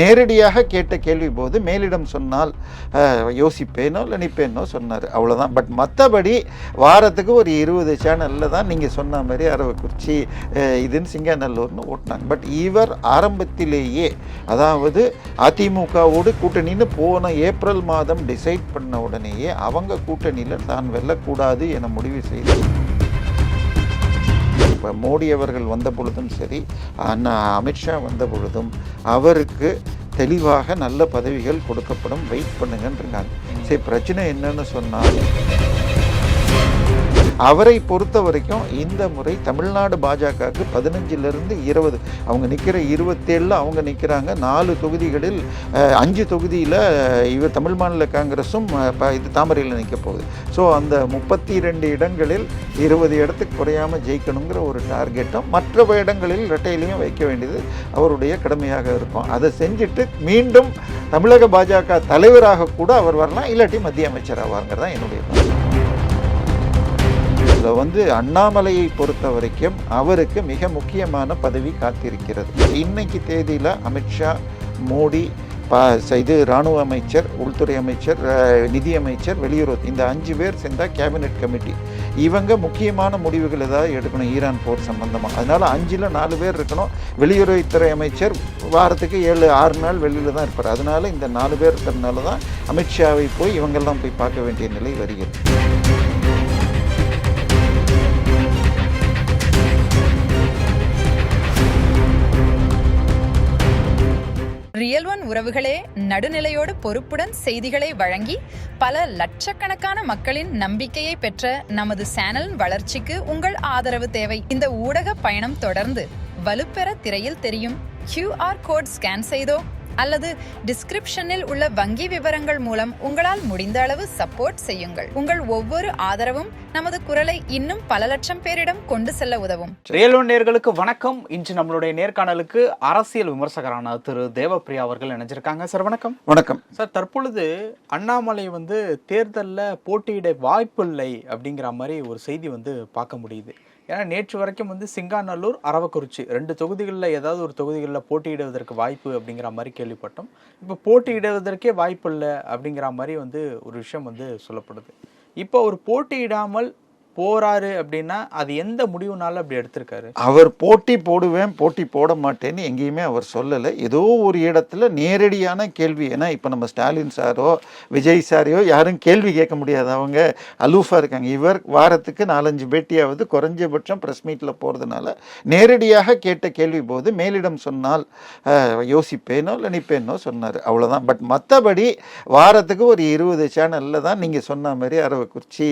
நேரடியாக கேட்ட கேள்வி போது மேலிடம் சொன்னால் யோசிப்பேனோ நினைப்பேனோ சொன்னார், அவ்வளோதான். பட் மற்றபடி வாரத்துக்கு ஒரு 20 சேனலில் தான் நீங்கள் சொன்ன மாதிரி அரவக்குறிச்சி இதுன்னு சிங்காநல்லூர்னு ஓட்டினாங்க. பட் இவர் ஆரம்பத்திலேயே, அதாவது அதிமுகவோடு கூட்டணின்னு போன ஏப்ரல் மாதம் டிசைட் பண்ண உடனேயே அவங்க கூட்டணியில் தான் வெல்லக்கூடாது என முடிவு செய்து, இப்போ மோடி அவர்கள் வந்த பொழுதும் சரி, அமித்ஷா வந்த பொழுதும் அவருக்கு தெளிவாக நல்ல பதவிகள் கொடுக்கப்படும், வெயிட் பண்ணுங்கன்னு இருக்காங்க. சரி, பிரச்சனை என்னன்னு சொன்னால், அவரை பொறுத்த வரைக்கும் இந்த முறை தமிழ்நாடு பாஜகவுக்கு 15லிருந்து 20, அவங்க நிற்கிற 27 அவங்க நிற்கிறாங்க. 4 தொகுதிகளில் 5 தொகுதியில் இவர் தமிழ் மாநில காங்கிரஸும் இது தாமரையில் நிற்க போகுது. ஸோ அந்த 32 இடங்களில் 20 இடத்துக்கு குறையாமல் ஜெயிக்கணுங்கிற ஒரு டார்கெட்டும், மற்ற இடங்களில் இரட்டையிலையும் வைக்க வேண்டியது அவருடைய கடமையாக இருக்கும். அதை செஞ்சுட்டு மீண்டும் தமிழக பாஜக தலைவராக கூட அவர் வரலாம், இல்லாட்டி மத்திய அமைச்சர் ஆவாருங்கிறது தான் என்னுடைய கருத்து. இதில் அண்ணாமலையை பொறுத்த வரைக்கும் அவருக்கு மிக முக்கியமான பதவி காத்திருக்கிறது. இன்னைக்கு தேதியில் அமித்ஷா, மோடி, இது இராணுவ அமைச்சர், உள்துறை அமைச்சர், நிதி அமைச்சர், வெளியுறவு, இந்த 5 பேர் சேர்ந்தால் கேபினெட் கமிட்டி. இவங்க முக்கியமான முடிவுகள் ஏதாவது எடுக்கணும் ஈரான் போர் சம்பந்தமாக. அதனால் 5ல் 4 பேர் இருக்கணும். வெளியுறவுத்துறை அமைச்சர் வாரத்துக்கு 7-6 நாள் வெளியில் தான் இருப்பார். அதனால் இந்த 4 பேர் இருக்கிறதுனால தான் அமித்ஷாவை போய் இவங்கெல்லாம் போய் பார்க்க வேண்டிய நிலை வருகிறது. ரியல் ஒன் உறவுகளே, நடுநிலையோடு பொறுப்புடன் செய்திகளை வழங்கி பல லட்சக்கணக்கான மக்களின் நம்பிக்கையை பெற்ற நமது சேனலின் வளர்ச்சிக்கு உங்கள் ஆதரவு தேவை. இந்த ஊடக பயணம் தொடர்ந்து வலுப்பெற திரையில் தெரியும் QR கோட் ஸ்கேன் செய்தோ அல்லது டிஸ்கிரிப்ஷனில் உள்ள வங்கி விவரங்கள் மூலம் உங்களால் முடிந்த அளவு சப்போர்ட் செய்யுங்கள். உங்கள் ஒவ்வொரு ஆதரவும் நமது குரலை இன்னும் பல லட்சம் பேரிடம் கொண்டு செல்ல உதவும். ரியல் ஒன் நேயர்களுக்கு வணக்கம். இன்று நம்மளுடைய நேர்காணலுக்கு அரசியல் விமர்சகரான திரு தேவப்பிரியா அவர்கள் இணைஞ்சிருக்காங்க. சார் வணக்கம். வணக்கம் சார். தற்பொழுது அண்ணாமலை தேர்தலில் போட்டியிட வாய்ப்பில்லை அப்படிங்கிற மாதிரி ஒரு செய்தி பார்க்க முடியுது. ஏன்னா நேற்று வரைக்கும் சிங்காநல்லூர், அரவக்குறிச்சி 2 தொகுதிகளில் ஏதாவது ஒரு தொகுதிகளில் போட்டியிடுவதற்கு வாய்ப்பு அப்படிங்கிற மாதிரி கேள்விப்பட்டோம். இப்போ போட்டியிடுவதற்கே வாய்ப்பு இல்லை அப்படிங்கிற மாதிரி ஒரு விஷயம் சொல்லப்படுது. இப்போ ஒரு போட்டியிடாமல் போறாரு அப்படின்னா அது எந்த முடிவுனால அப்படி எடுத்திருக்காரு? அவர் போட்டி போடுவேன், போட்டி போட மாட்டேன்னு எங்கேயுமே அவர் சொல்லலை. ஏதோ ஒரு இடத்துல நேரடியான கேள்வி. ஏன்னா இப்போ நம்ம ஸ்டாலின் சாரோ விஜய் சாரையோ யாரும் கேள்வி கேட்க முடியாது, அவங்க அலூஃபாக இருக்காங்க. இவர் வாரத்துக்கு 4-5 பேட்டியாவது குறைஞ்சபட்சம் ப்ரெஸ் மீட்டில் போகிறதுனால நேரடியாக கேட்ட கேள்வி போது மேலிடம் சொன்னால் யோசிப்பேனோ நினைப்பேனோ சொன்னார், அவ்வளோதான். பட் மற்றபடி வாரத்துக்கு ஒரு 20 சேனலில் தான் நீங்கள் சொன்ன மாதிரி அரவக்குறிச்சி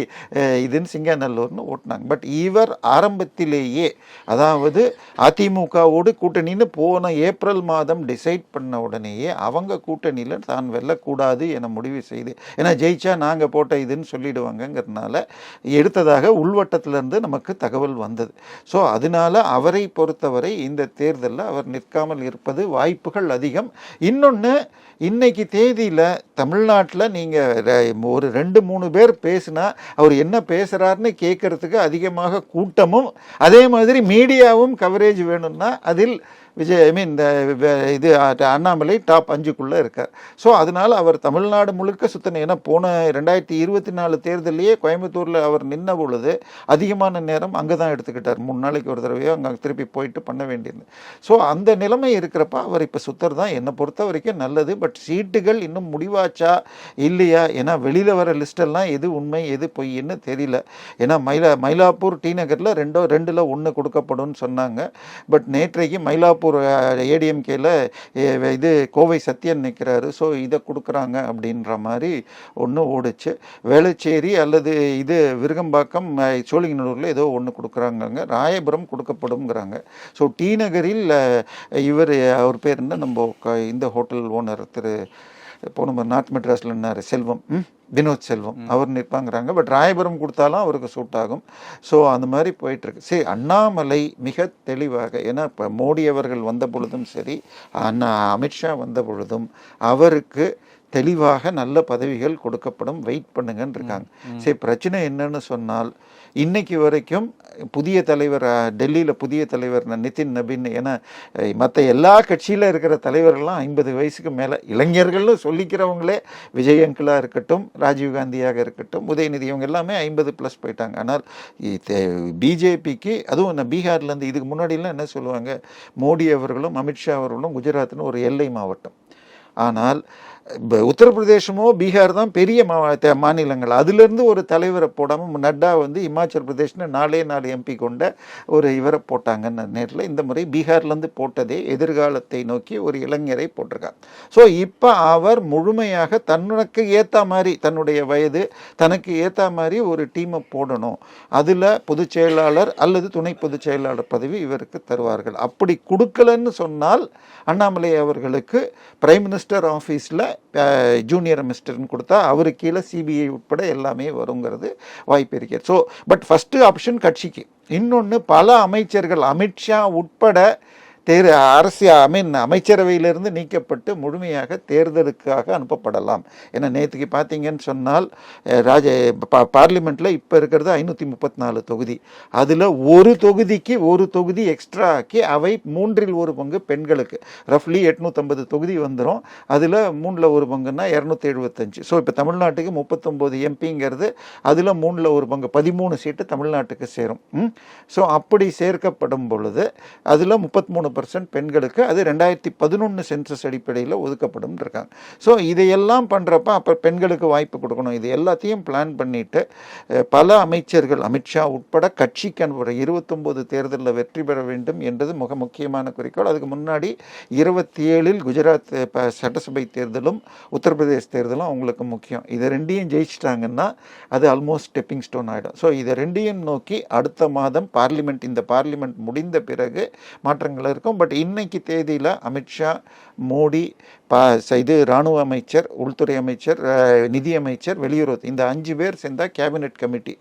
இதுன்னு சிங்காநல்லூர் ஓட்டினாங்க. பட் இவர் ஆரம்பத்திலேயே, அதாவது அதிமுகவோடு கூட்டணின்னு போன ஏப்ரல் மாதம் டிசைட் பண்ண உடனேயே அவங்க கூட்டணியில் தான் வெல்லக்கூடாது என முடிவு செய்து, ஏன்னா ஜெயிச்சா நாங்கள் போட்ட இதுன்னு சொல்லிடுவாங்கங்கிறதுனால எடுத்ததாக உள்வட்டத்திலிருந்து நமக்கு தகவல் வந்தது. ஸோ அதனால அவரை பொறுத்தவரை இந்த தேர்தலில் அவர் நிற்காமல் இருப்பது வாய்ப்புகள் அதிகம். இன்னொன்று, இன்னைக்கு தேதியில் தமிழ்நாட்டில் நீங்கள் ஒரு 2-3 பேர் பேசினா அவர் என்ன பேசுகிறாருன்னு கேட்கறதுக்கு அதிகமாக கூட்டமும், அதே மாதிரி மீடியாவும் கவரேஜ் வேணும்னா அதில் இந்த இது அண்ணாமலை டாப் 5க்குள்ளே இருக்கார். ஸோ அதனால் அவர் தமிழ்நாடு முழுக்க சுத்தனை. ஏன்னா போன 2024 தேர்தலையே கோயம்புத்தூரில் அவர் நின்ன பொழுது அதிகமான நேரம் அங்கே தான் எடுத்துக்கிட்டார். 3 நாளைக்கு ஒரு தடவையோ அங்கே திருப்பி போயிட்டு பண்ண வேண்டியது. ஸோ அந்த நிலைமை இருக்கிறப்ப அவர் இப்போ சுத்தர் தான் என்னை பொறுத்த வரைக்கும் நல்லது. பட் சீட்டுகள் இன்னும் முடிவாச்சா இல்லையா, ஏன்னா வெளியில் வர லிஸ்டெல்லாம் எது உண்மை எது பொய்ன்னு தெரியல. ஏன்னா மயிலாப்பூர் டி நகரில் 2ல் 1 கொடுக்கப்படும் சொன்னாங்க. பட் நேற்றைக்கு மயிலாப்பூர் ஏடிஎம்கேல இது கோவை சத்யன் நிற்கிறாரு, ஸோ இதை கொடுக்குறாங்க அப்படின்ற மாதிரி ஒன்று ஓடிச்சு. வேளச்சேரி அல்லது இது விருகம்பாக்கம் சோழிங்கநல்லூரில் ஏதோ ஒன்று கொடுக்குறாங்க, ராயபுரம் கொடுக்கப்படும்ங்கிறாங்க. ஸோ டி நகரில் அவர் பேர் என்ன, நம்ம இந்த ஹோட்டல் ஓனர் போன நார்த் மெட்ராஸில் என்னார் செல்வம், வினோத் செல்வம், அவர் நிற்பாங்கிறாங்க. பட் ராயபுரம் கொடுத்தாலும் அவருக்கு சூட் ஆகும். ஸோ அந்த மாதிரி போயிட்டுருக்கு. சரி, அண்ணாமலை மிக தெளிவாக, ஏன்னா இப்போ மோடி அவர்கள் வந்த பொழுதும் சரி, அமித்ஷா வந்த பொழுதும் அவருக்கு தெளிவாக நல்ல பதவிகள் கொடுக்கப்படும், வெயிட் பண்ணுங்கன்னு இருக்காங்க. சரி, பிரச்சனை என்னன்னு சொன்னால் இன்னைக்கு வரைக்கும் புதிய தலைவர் டெல்லியில் புதிய தலைவர் நிதின் நபின் என மற்ற எல்லா கட்சியில் இருக்கிற தலைவர்கள்லாம் 50 வயசுக்கு மேலே, இளைஞர்கள்னு சொல்லிக்கிறவங்களே விஜய் அங்கிளாக இருக்கட்டும், ராஜீவ்காந்தியாக இருக்கட்டும், உதயநிதி, இவங்க எல்லாமே 50+ போயிட்டாங்க. ஆனால் பிஜேபிக்கு, அதுவும் பீகார்லேருந்து இதுக்கு முன்னாடிலாம் என்ன சொல்லுவாங்க, மோடி அவர்களும் அமித்ஷா அவர்களும் குஜராத்னு ஒரு எல்லை மாவட்டம். ஆனால் உத்தரப்பிரதேசமோ பீகார் தான் பெரிய மாநிலங்கள். அதுலேருந்து ஒரு தலைவரை போடாமல் நட்டா வந்து இமாச்சல் பிரதேஷ்னு 4 MP கொண்ட ஒரு இவரை போட்டாங்கன்னு நேரில். இந்த முறை பீகார்லேருந்து போட்டதே எதிர்காலத்தை நோக்கி ஒரு இளைஞரை போட்டிருக்காங்க. ஸோ இப்போ அவர் முழுமையாக தனக்கு ஏற்ற மாதிரி, தன்னுடைய வயது தனக்கு ஏற்ற மாதிரி ஒரு டீமை போடணும். அதில் பொதுச் செயலாளர் அல்லது துணை பொதுச் செயலாளர் பதவி இவருக்கு தருவார்கள். அப்படி கொடுக்கலன்னு சொன்னால் அண்ணாமலை அவர்களுக்கு பிரைம் மினிஸ்டர் ஆஃபீஸில் ஜூனியர் மினிஸ்டர்னு கொடுத்தா அவர் கீழே சிபிஐ உட்பட எல்லாமே வருங்கிறது வாய்ப்பு இருக்கிறது. ஸோ பட் ஃபஸ்ட்டு ஆப்ஷன் கட்சிக்கு. இன்னொன்று, பல அமைச்சர்கள் அமித்ஷா உட்பட அமைச்சரவையிலிருந்து நீக்கப்பட்டு முழுமையாக தேர்தலுக்காக அனுப்பப்படலாம். ஏன்னா நேற்றுக்கு பார்த்தீங்கன்னு சொன்னால் பார்லிமெண்ட்டில் இப்போ இருக்கிறது 534 தொகுதி. அதில் ஒரு தொகுதி எக்ஸ்ட்ரா ஆக்கி அவை 1/3 பெண்களுக்கு, ரஃப்லி 850 தொகுதி வந்துடும். அதில் 1/3 275. ஸோ இப்போ தமிழ்நாட்டுக்கு 39 எம்பிங்கிறது, அதில் 1/3 13 சீட்டு தமிழ்நாட்டுக்கு சேரும். ஸோ அப்படி சேர்க்கப்படும் பொழுது அதில் 33% பெண்களுக்கு, அது 2011 சென்சஸ் அடிப்படையில் ஒதுக்கப்படும் இருக்காங்க. ஸோ இதையெல்லாம் பண்ணுறப்ப அப்போ பெண்களுக்கு வாய்ப்பு கொடுக்கணும். இது எல்லாத்தையும் பிளான் பண்ணிட்டு பல அமைச்சர்கள் அமித்ஷா உட்பட கட்சிக்கு அனுப்புகிற 29 தேர்தலில் வெற்றி பெற வேண்டும் என்பது மிக முக்கியமான குறிக்கோள். அதுக்கு முன்னாடி 27 குஜராத் சட்டசபை தேர்தலும் உத்தரப்பிரதேச தேர்தலும் அவங்களுக்கு முக்கியம். இதை ரெண்டையும் ஜெயிச்சிட்டாங்கன்னா அது ஆல்மோஸ்ட் ஸ்டெப்பிங் ஸ்டோன் ஆகிடும். ஸோ இதை ரெண்டையும் நோக்கி அடுத்த மாதம் இந்த பார்லிமெண்ட் முடிந்த பிறகு மாற்றங்கள் இருக்கும். பட் இன்னைக்கு தேதியில் அமித்ஷா, மோடி, இது இராணுவ அமைச்சர், உள்துறை அமைச்சர், நிதி அமைச்சர், வெளியுறவு, இந்த 5 பேர் சேர்ந்தால் கேபினெட் கமிட்டி.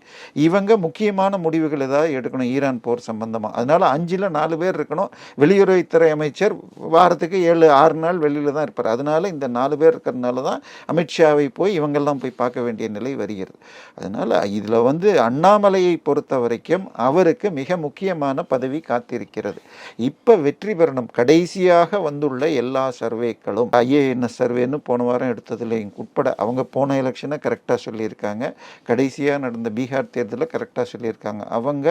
இவங்க முக்கியமான முடிவுகள் ஏதாவது எடுக்கணும் ஈரான் போர் சம்பந்தமாக. அதனால் 5ல் 4 பேர் இருக்கணும். வெளியுறவுத்துறை அமைச்சர் வாரத்துக்கு 7-6 நாள் வெளியில் தான் இருப்பார். அதனால் இந்த 4 பேர் இருக்கிறதுனால தான் அமித்ஷாவை போய் இவங்கெல்லாம் போய் பார்க்க வேண்டிய நிலை வருகிறது. அதனால் இதில் வந்து அண்ணாமலையை பொறுத்த வரைக்கும் அவருக்கு மிக முக்கியமான பதவி காத்திருக்கிறது. இப்போ வெற்றி பெறணும். கடைசியாக வந்துள்ள எல்லா சர்வேக்களும் ஐஏஎன்எஸ் சர்வேன்னு போன வாரம் எடுத்ததில் உட்பட அவங்க போன எலெக்ஷனை கரெக்டாக சொல்லியிருக்காங்க. கடைசியாக நடந்த பீகார் தேர்தலில் கரெக்டாக சொல்லியிருக்காங்க. அவங்க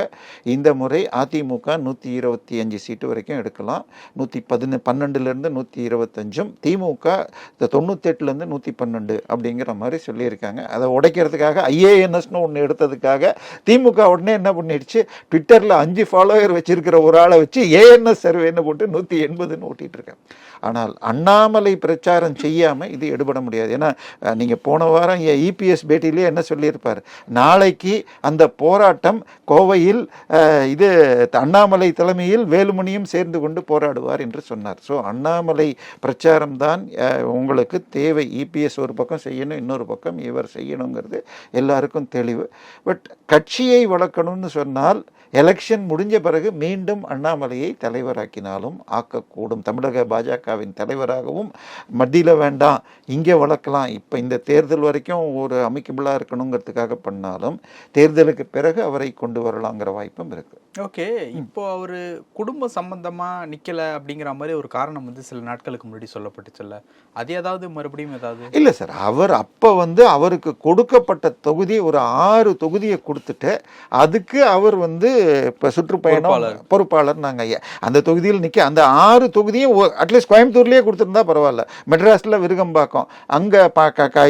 இந்த முறை அதிமுக 125 சீட்டு வரைக்கும் எடுக்கலாம். 112லேருந்து 125, திமுக 98லேருந்து 112 அப்படிங்கிற மாதிரி சொல்லியிருக்காங்க. அதை உடைக்கிறதுக்காக ஐஏஎன்எஸ்னு ஒன்று எடுத்ததுக்காக திமுக உடனே என்ன பண்ணிடுச்சு, ட்விட்டரில் 5 ஃபாலோவர் வச்சிருக்கிற ஒரு ஆளை வச்சு ஏஎன்எஸ் சர்வேன்னு போட்டு 180ன்னு ஓட்டிகிட்டு இருக்கேன். ஆனால் அண்ணாமலை பிரச்சாரம் செய்யாமல் இது எடுபட முடியாது. ஏன்னா நீங்கள் போன வாரம் இபிஎஸ் பேட்டியிலே என்ன சொல்லியிருப்பார், நாளைக்கு அந்த போராட்டம் கோவையில் இது அண்ணாமலை தலைமையில் வேலுமணியும் சேர்ந்து கொண்டு போராடுவார் என்று சொன்னார். ஸோ அண்ணாமலை பிரச்சாரம் தான் உங்களுக்கு தேவை. இபிஎஸ் ஒரு பக்கம் செய்யணும், இன்னொரு பக்கம் இவர் செய்யணுங்கிறது எல்லாருக்கும் தெளிவு. பட் கட்சியை வளர்க்கணும்னு சொன்னால் எலெக்ஷன் முடிஞ்ச பிறகு மீண்டும் அண்ணாமலையை தலைவராக்கினாலும் ஆக்கக்கூடும். தமிழக பாஜகவின் தலைவராகவும் மத்தியில் வேண்டாம், இங்கே வளர்க்கலாம், இப்போ இந்த தேர்தல் வரைக்கும் ஒரு அமைக்கபிளாக இருக்கணுங்கிறதுக்காக பண்ணாலும் தேர்தலுக்கு பிறகு அவரை கொண்டு வரலாங்கிற வாய்ப்பும் இருக்குது. ஓகே, இப்போ அவர் குடும்ப சம்பந்தமாக நிற்கலை அப்படிங்கிற மாதிரி ஒரு காரணம் வந்து சில நாட்களுக்கு முன்னாடி சொல்லப்பட்டுச்சுல்ல, அது ஏதாவது மறுபடியும் ஏதாவது? இல்லை சார், அவர் அப்போ வந்து அவருக்கு கொடுக்கப்பட்ட தொகுதி ஒரு 6 தொகுதியை கொடுத்துட்டு அதுக்கு அவர் வந்து இப்போ சுற்றுப்பயணம் பொறுப்பாளர் நாங்கள் ஐயா அந்த தொகுதியில் நிற்க, அந்த 6 தொகுதியும் அட்லீஸ்ட் கோயம்புத்தூர்லேயே கொடுத்துருந்தா பரவாயில்ல. மெட்ராஸில் விருகம்பாக்கம், அங்கே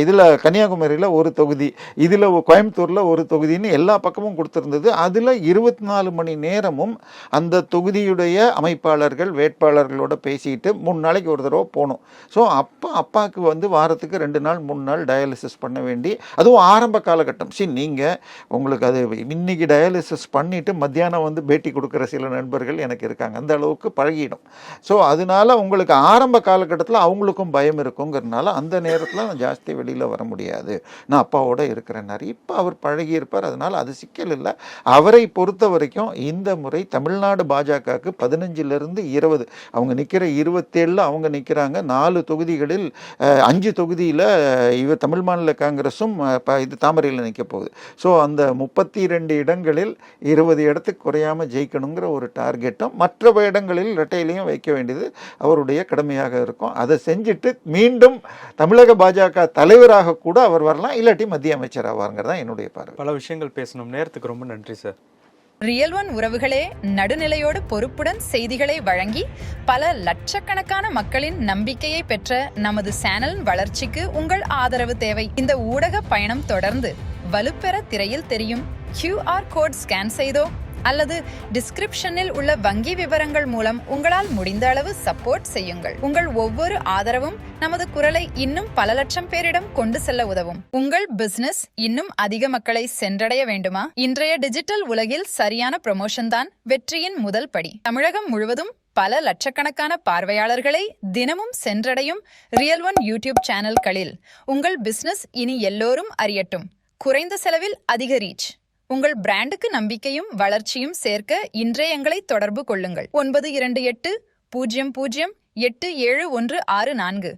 இதில் கன்னியாகுமரியில் ஒரு தொகுதி, இதில் கோயம்புத்தூரில் ஒரு தொகுதின்னு எல்லா பக்கமும் கொடுத்துருந்தது. அதில் 24 மணி நேரமும் அந்த தொகுதியுடைய அமைப்பாளர்கள் வேட்பாளர்களோட பேசிட்டு 3 நாளைக்கு ஒரு தடவை போகணும். ஸோ அப்பாவுக்கு வந்து வாரத்துக்கு 2 நாள் 3 நாள் டயாலிசிஸ் பண்ண வேண்டி, அதுவும் ஆரம்ப காலகட்டம். சரி, நீங்கள் உங்களுக்கு அது இன்னைக்கு டயாலிசிஸ் பண்ணிவிட்டு மத்தியானம் வந்து பேட்டி கொடுக்குற சில நண்பர்கள் எனக்கு இருக்காங்க. அந்த அளவுக்கு பழகிடும். ஸோ அதனால உங்களுக்கு ஆரம்ப காலகட்டத்தில் அவங்களுக்கும் பயம் இருக்குங்கிறதுனால அந்த நேரத்தில் நான் ஜாஸ்தி வெளியில் வர முடியாது, நான் அப்பாவோட இருக்கிறேன்னாரு. இப்போ அவர் பழகியிருப்பார், அதனால் அது சிக்கல் இல்லை. அவரை பொறுத்த வரைக்கும் இந்த முறை தமிழ்நாடு பாஜகவுக்கு 15லிருந்து 20, அவங்க நிற்கிற 27 அவங்க நிற்கிறாங்க. 4 தொகுதிகளில் 5 தொகுதியில் இவர் தமிழ் மாநில காங்கிரஸும் இது தாமரையில் நிற்க போகுது. ஸோ அந்த 32 இடங்களில் 20 இடத்துக்கு குறையாமல் ஜெயிக்கணுங்கிற ஒரு டார்கெட்டும் மற்ற இடங்களில் இரட்டையிலையும் வைக்க வேண்டியது அவருடைய கடமையாக இருக்கும். அதை செஞ்சுட்டு மீண்டும் தமிழக பாஜக தலைவராக கூட அவர் வரலாம், இல்லாட்டி மத்திய அமைச்சர் ஆவாருங்கிறது தான் என்னுடைய பார்வை. பல விஷயங்கள் பேசணும். நேரத்துக்கு ரொம்ப நன்றி சார். ரியல் ஒன் உறவுகளே, நடுநிலையோடு பொறுப்புடன் செய்திகளை வழங்கி பல லட்சக்கணக்கான மக்களின் நம்பிக்கையை பெற்ற நமது சேனலின் வளர்ச்சிக்கு உங்கள் ஆதரவு தேவை. இந்த ஊடக பயணம் தொடர்ந்து வலுப்பெற திரையில் தெரியும் QR கோட் ஸ்கேன் செய்தோ அல்லது டிஸ்கிரிப்ஷனில் உள்ள வங்கி விவரங்கள் மூலம் உங்களால் முடிந்த அளவு சப்போர்ட் செய்யுங்கள். உங்கள் ஒவ்வொரு ஆதரவும் நமது குரலை இன்னும் பல லட்சம் பேரிடம் கொண்டு செல்ல உதவும். உங்கள் பிசினஸ் இன்னும் அதிக மக்களை சென்றடைய வேண்டுமா? இன்றைய டிஜிட்டல் உலகில் சரியான ப்ரமோஷன் தான் வெற்றியின் முதல் படி. தமிழகம் முழுவதும் பல லட்சக்கணக்கான பார்வையாளர்களை தினமும் சென்றடையும் ரியல் ஒன் யூடியூப் சேனல்களில் உங்கள் பிசினஸ் இனி எல்லோரும் அறியட்டும். குறைந்த செலவில் அதிக ரீச். உங்கள் பிராண்டுக்கு நம்பிக்கையும் வளர்ச்சியும் சேர்க்க இன்றே எங்களை தொடர்பு கொள்ளுங்கள். 9280087164.